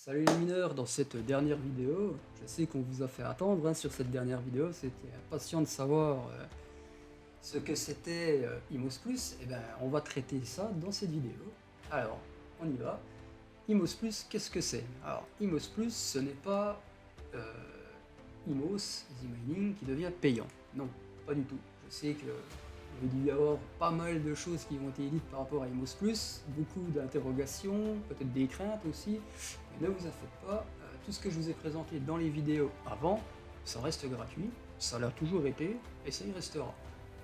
Salut les mineurs, dans cette dernière vidéo, je sais qu'on vous a fait attendre sur cette dernière vidéo, c'était impatient de savoir ce que c'était Imos Plus, et ben on va traiter ça dans cette vidéo. Alors, on y va. Imos Plus, qu'est-ce que c'est? Alors, Imos Plus, ce n'est pas euh, Imos, Easy Mining, qui devient payant. Non, pas du tout. Je sais que il va y avoir pas mal de choses qui ont été dites par rapport à Imos Plus, beaucoup d'interrogations, peut-être des craintes aussi, mais ne vous en faites pas, tout ce que je vous ai présenté dans les vidéos avant, ça reste gratuit, ça l'a toujours été, et ça y restera.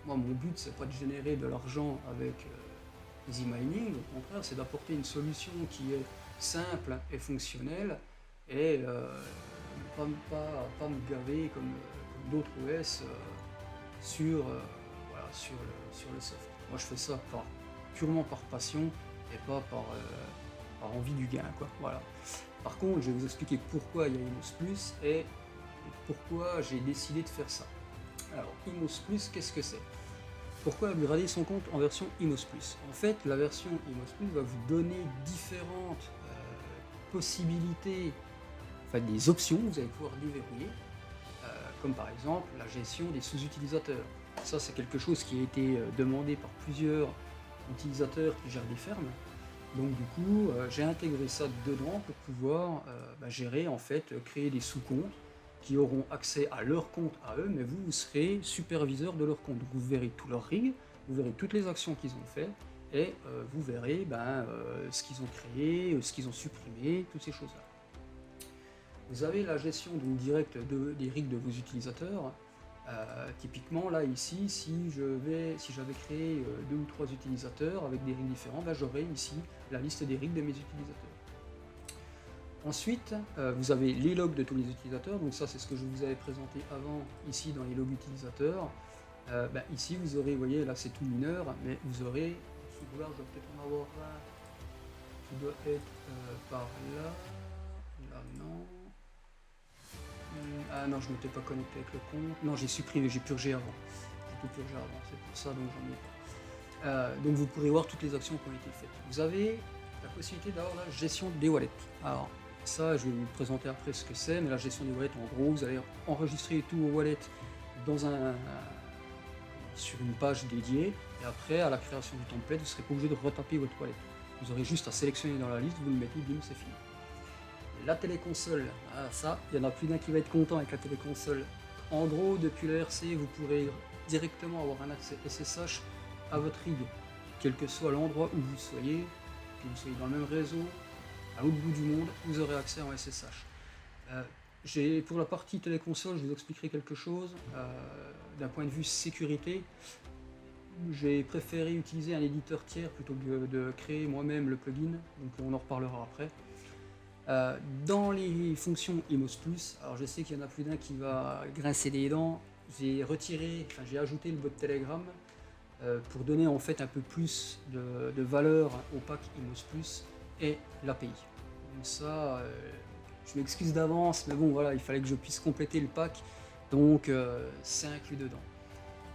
Moi, mon but, c'est pas de générer de l'argent avec Easy Mining, au contraire, c'est d'apporter une solution qui est simple et fonctionnelle, et pas me gaver comme d'autres OS sur, voilà, sur le soft. Moi, je fais ça purement par passion et pas par envie du gain, quoi. Voilà. Par contre, je vais vous expliquer pourquoi il y a Imos Plus et pourquoi j'ai décidé de faire ça. Alors, Imos Plus, qu'est-ce que c'est? Pourquoi upgrader son compte en version Imos Plus? En fait, la version Imos Plus va vous donner différentes possibilités, enfin des options, vous allez pouvoir déverrouiller, comme par exemple la gestion des sous-utilisateurs. Ça, c'est quelque chose qui a été demandé par plusieurs utilisateurs qui gèrent des fermes. Donc du coup, j'ai intégré ça dedans pour pouvoir gérer, en fait, créer des sous-comptes qui auront accès à leur compte à eux, mais vous serez superviseur de leur compte. Donc vous verrez tous leurs rigs, vous verrez toutes les actions qu'ils ont fait, et vous verrez ce qu'ils ont créé, ce qu'ils ont supprimé, toutes ces choses-là. Vous avez la gestion donc, directe des rigs de vos utilisateurs. Typiquement là ici, si j'avais créé 2 ou 3 utilisateurs avec des rigs différents, j'aurais ici la liste des rigs de mes utilisateurs. Ensuite, vous avez les logs de tous les utilisateurs, donc ça c'est ce que je vous avais présenté avant ici dans les logs utilisateurs. Ici vous aurez, vous voyez là c'est tout mineur, mais vous aurez, sous je dois peut-être en avoir un qui doit être par là, là non. Ah non, je ne m'étais pas connecté avec le compte. Non, j'ai supprimé, j'ai purgé avant. J'ai tout purgé avant, c'est pour ça, donc j'en ai pas. Donc vous pourrez voir toutes les actions qui ont été faites. Vous avez la possibilité d'avoir la gestion des wallets. Alors, ça, je vais vous présenter après ce que c'est, mais la gestion des wallets, en gros, vous allez enregistrer tous vos wallets sur une page dédiée, et après, à la création du template, vous ne serez pas obligé de retaper votre wallet. Vous aurez juste à sélectionner dans la liste, vous le mettez, bim, c'est fini. La téléconsole, ça, il y en a plus d'un qui va être content avec la téléconsole. En gros, depuis le RC, vous pourrez directement avoir un accès SSH à votre rig, quel que soit l'endroit où vous soyez, que vous soyez dans le même réseau, à l'autre bout du monde, vous aurez accès en SSH. Pour la partie téléconsole, je vous expliquerai quelque chose. D'un point de vue sécurité, j'ai préféré utiliser un éditeur tiers plutôt que de créer moi-même le plugin, donc on en reparlera après. Dans les fonctions Imos Plus, alors je sais qu'il y en a plus d'un qui va grincer des dents, j'ai ajouté le bot Telegram pour donner en fait un peu plus de valeur au pack Imos Plus et l'API. Donc ça, je m'excuse d'avance, mais bon voilà, il fallait que je puisse compléter le pack, donc c'est inclus dedans.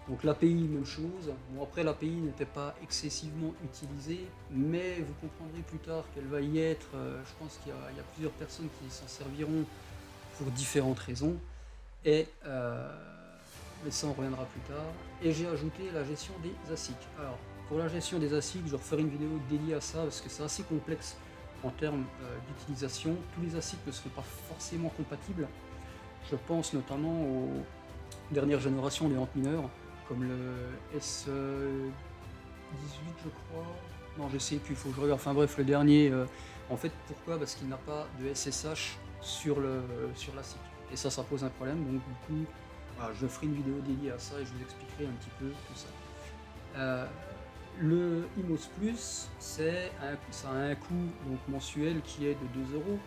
Donc l'API, même chose. Bon, après, l'API n'était pas excessivement utilisée, mais vous comprendrez plus tard qu'elle va y être. Je pense qu'il y a plusieurs personnes qui s'en serviront pour différentes raisons. Mais ça, on reviendra plus tard. Et j'ai ajouté la gestion des ASIC. Alors, pour la gestion des ASIC, je referai une vidéo dédiée à ça, parce que c'est assez complexe en termes d'utilisation. Tous les ASIC ne seront pas forcément compatibles. Je pense notamment aux dernières générations des mineurs, comme le S18 je crois, non je sais plus, il faut que je regarde, enfin bref le dernier, en fait pourquoi? Parce qu'il n'a pas de SSH sur la SIC, et ça pose un problème, donc du coup voilà, je ferai une vidéo dédiée à ça et je vous expliquerai un petit peu tout ça. Le Imos Plus, ça a un coût donc, mensuel qui est de 2 euros.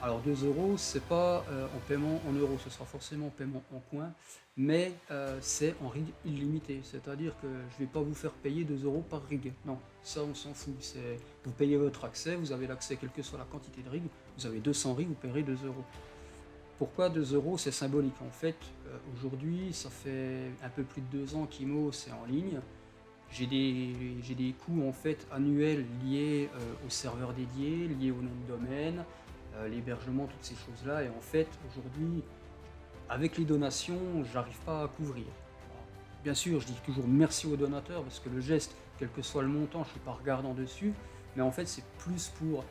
Alors 2 euros, c'est pas en paiement en euros, ce sera forcément en paiement en coins, mais c'est en rig illimité, c'est-à-dire que je vais pas vous faire payer 2 euros par rig, non, ça on s'en fout, vous payez votre accès, vous avez l'accès quelle que soit la quantité de rig, vous avez 200 rigs, vous paierez 2 euros. Pourquoi 2 euros? C'est symbolique, en fait, aujourd'hui, ça fait un peu plus de 2 ans qu'Imos est en ligne, j'ai des coûts en fait annuels liés au serveur dédié, liés au nom de domaine, l'hébergement, toutes ces choses-là. Et en fait, aujourd'hui, avec les donations, j'arrive pas à couvrir. Alors, bien sûr, je dis toujours merci aux donateurs parce que le geste, quel que soit le montant, je suis pas regardant dessus. Mais en fait, c'est plus pour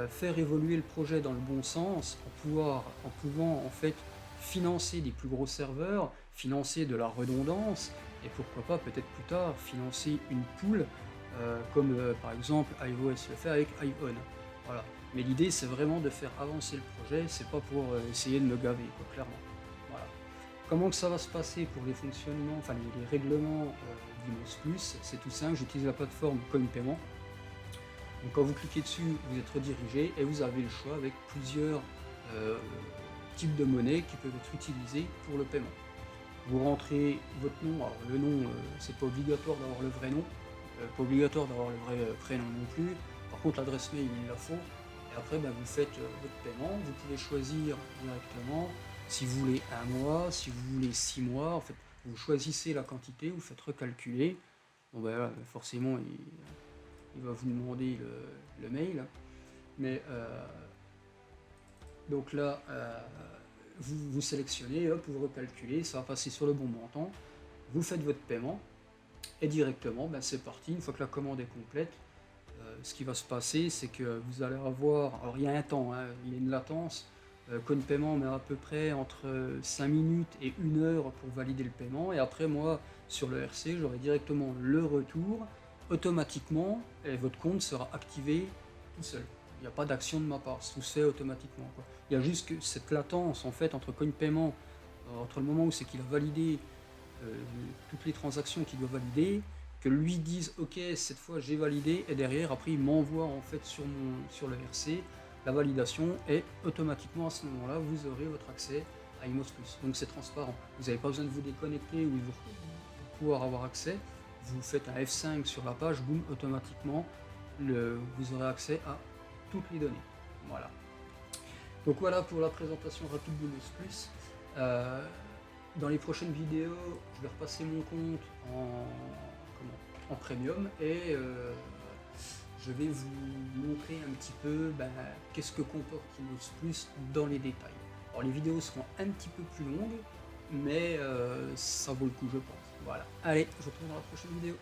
faire évoluer le projet dans le bon sens, en pouvant en fait financer des plus gros serveurs, financer de la redondance, et pourquoi pas peut-être plus tard financer une pool, comme par exemple iOS le fait avec iON. Voilà. Mais l'idée c'est vraiment de faire avancer le projet, c'est pas pour essayer de me gaver, quoi, clairement. Voilà. Comment que ça va se passer pour les fonctionnements, enfin les règlements d'Imos Plus, c'est tout simple, j'utilise la plateforme CoinPayment. Donc quand vous cliquez dessus, vous êtes redirigé et vous avez le choix avec plusieurs types de monnaies qui peuvent être utilisées pour le paiement. Vous rentrez votre nom, alors le nom, c'est pas obligatoire d'avoir le vrai nom, pas obligatoire d'avoir le vrai prénom non plus. Par contre, l'adresse mail, il la faut. Et après, vous faites votre paiement. Vous pouvez choisir directement si vous voulez un mois, si vous voulez 6 mois. En fait, vous choisissez la quantité, vous faites recalculer. Bon, là, forcément, il va vous demander le mail. Mais donc là, vous sélectionnez, hop, vous recalculez, ça va passer sur le bon montant. Vous faites votre paiement et directement, c'est parti. Une fois que la commande est complète, ce qui va se passer, c'est que vous allez avoir, alors il y a un temps, hein, il y a une latence. CoinPayment met à peu près entre 5 minutes et 1 heure pour valider le paiement. Et après, moi, sur le RC, j'aurai directement le retour automatiquement et votre compte sera activé tout seul. Il n'y a pas d'action de ma part, tout se fait automatiquement, quoi. Il y a juste que cette latence en fait entre CoinPayment, entre le moment où c'est qu'il a validé toutes les transactions qu'il doit valider, que lui dise ok cette fois j'ai validé, et derrière après il m'envoie en fait sur le RC la validation, et automatiquement à ce moment-là vous aurez votre accès à Imos Plus. Donc c'est transparent, vous n'avez pas besoin de vous déconnecter ou de pour pouvoir avoir accès. Vous faites un F5 sur la page, boum, automatiquement vous aurez accès à toutes les données. Voilà. Donc voilà pour la présentation rapide d'Imos Plus. Dans les prochaines vidéos, je vais repasser mon compte en premium et je vais vous montrer un petit peu qu'est-ce que comporte Imos Plus dans les détails. Alors les vidéos seront un petit peu plus longues, mais ça vaut le coup je pense. Voilà. Allez, je vous retrouve dans la prochaine vidéo.